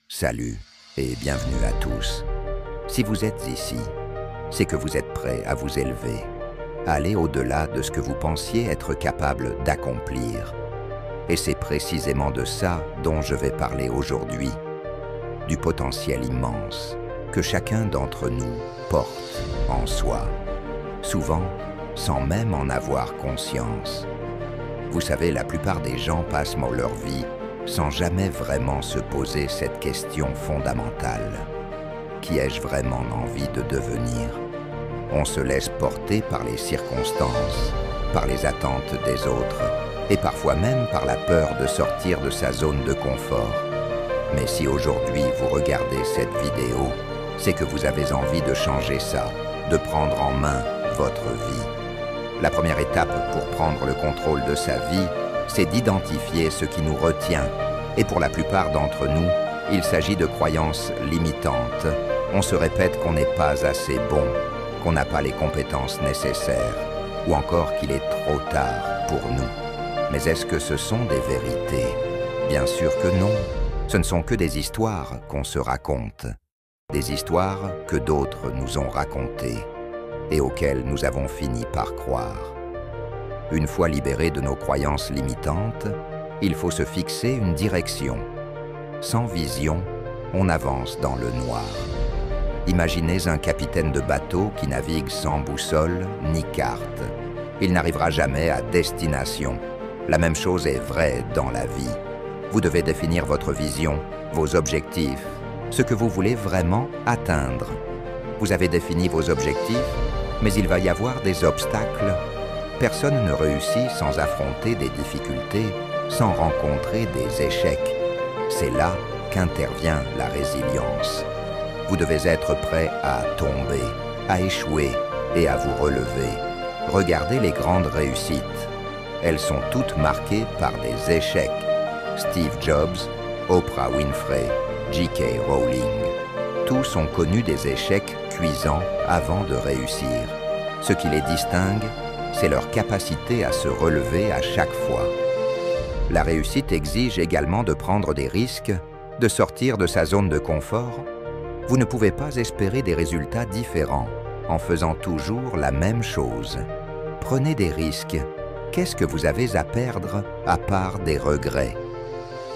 Salut et bienvenue à tous. Si vous êtes ici, c'est que vous êtes prêts à vous élever, à aller au-delà de ce que vous pensiez être capable d'accomplir. Et c'est précisément de ça dont je vais parler aujourd'hui, du potentiel immense que chacun d'entre nous porte en soi, souvent sans même en avoir conscience. Vous savez, la plupart des gens passent leur vie sans jamais vraiment se poser cette question fondamentale. Qui ai-je vraiment envie de devenir? On se laisse porter par les circonstances, par les attentes des autres, et parfois même par la peur de sortir de sa zone de confort. Mais si aujourd'hui vous regardez cette vidéo, c'est que vous avez envie de changer ça, de prendre en main votre vie. La première étape pour prendre le contrôle de sa vie, c'est d'identifier ce qui nous retient. Et pour la plupart d'entre nous, il s'agit de croyances limitantes. On se répète qu'on n'est pas assez bon, qu'on n'a pas les compétences nécessaires, ou encore qu'il est trop tard pour nous. Mais est-ce que ce sont des vérités? Bien sûr que non. Ce ne sont que des histoires qu'on se raconte. Des histoires que d'autres nous ont racontées et auxquelles nous avons fini par croire. Une fois libérés de nos croyances limitantes, il faut se fixer une direction. Sans vision, on avance dans le noir. Imaginez un capitaine de bateau qui navigue sans boussole ni carte. Il n'arrivera jamais à destination. La même chose est vraie dans la vie. Vous devez définir votre vision, vos objectifs, ce que vous voulez vraiment atteindre. Vous avez défini vos objectifs, mais il va y avoir des obstacles. Personne ne réussit sans affronter des difficultés, sans rencontrer des échecs. C'est là qu'intervient la résilience. Vous devez être prêt à tomber, à échouer et à vous relever. Regardez les grandes réussites. Elles sont toutes marquées par des échecs. Steve Jobs, Oprah Winfrey, J.K. Rowling. Tous ont connu des échecs cuisants avant de réussir. Ce qui les distingue, c'est leur capacité à se relever à chaque fois. La réussite exige également de prendre des risques, de sortir de sa zone de confort. Vous ne pouvez pas espérer des résultats différents en faisant toujours la même chose. Prenez des risques. Qu'est-ce que vous avez à perdre à part des regrets?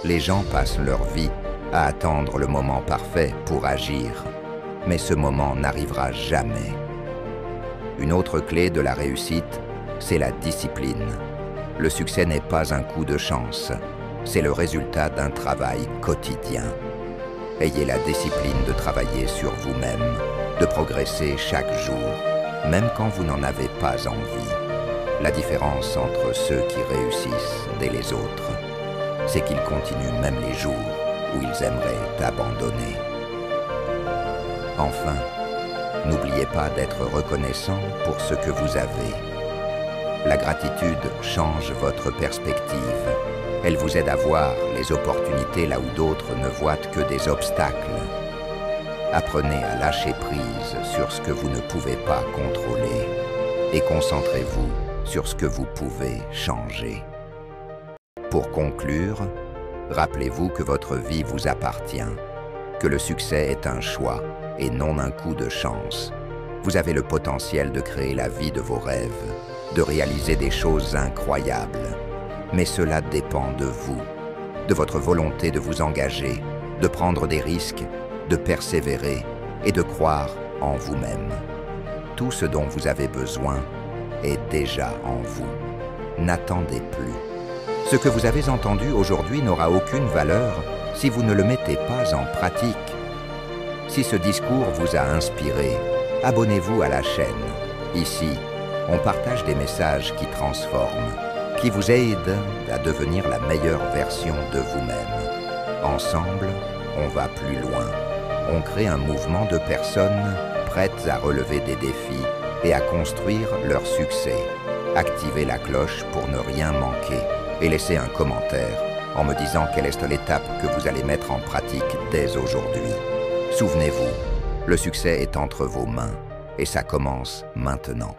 Les gens passent leur vie à attendre le moment parfait pour agir, mais ce moment n'arrivera jamais. Une autre clé de la réussite, c'est la discipline. Le succès n'est pas un coup de chance, c'est le résultat d'un travail quotidien. Ayez la discipline de travailler sur vous-même, de progresser chaque jour, même quand vous n'en avez pas envie. La différence entre ceux qui réussissent et les autres, c'est qu'ils continuent même les jours où ils aimeraient abandonner. Enfin, n'oubliez pas d'être reconnaissant pour ce que vous avez. La gratitude change votre perspective. Elle vous aide à voir les opportunités là où d'autres ne voient que des obstacles. Apprenez à lâcher prise sur ce que vous ne pouvez pas contrôler et concentrez-vous sur ce que vous pouvez changer. Pour conclure, rappelez-vous que votre vie vous appartient, que le succès est un choix et non un coup de chance. Vous avez le potentiel de créer la vie de vos rêves, de réaliser des choses incroyables. Mais cela dépend de vous, de votre volonté de vous engager, de prendre des risques, de persévérer et de croire en vous-même. Tout ce dont vous avez besoin est déjà en vous. N'attendez plus. Ce que vous avez entendu aujourd'hui n'aura aucune valeur si vous ne le mettez pas en pratique. Si ce discours vous a inspiré, abonnez-vous à la chaîne. Ici, on partage des messages qui transforment, qui vous aident à devenir la meilleure version de vous-même. Ensemble, on va plus loin. On crée un mouvement de personnes prêtes à relever des défis et à construire leur succès. Activez la cloche pour ne rien manquer et laissez un commentaire en me disant quelle est l'étape que vous allez mettre en pratique dès aujourd'hui. Souvenez-vous, le succès est entre vos mains et ça commence maintenant.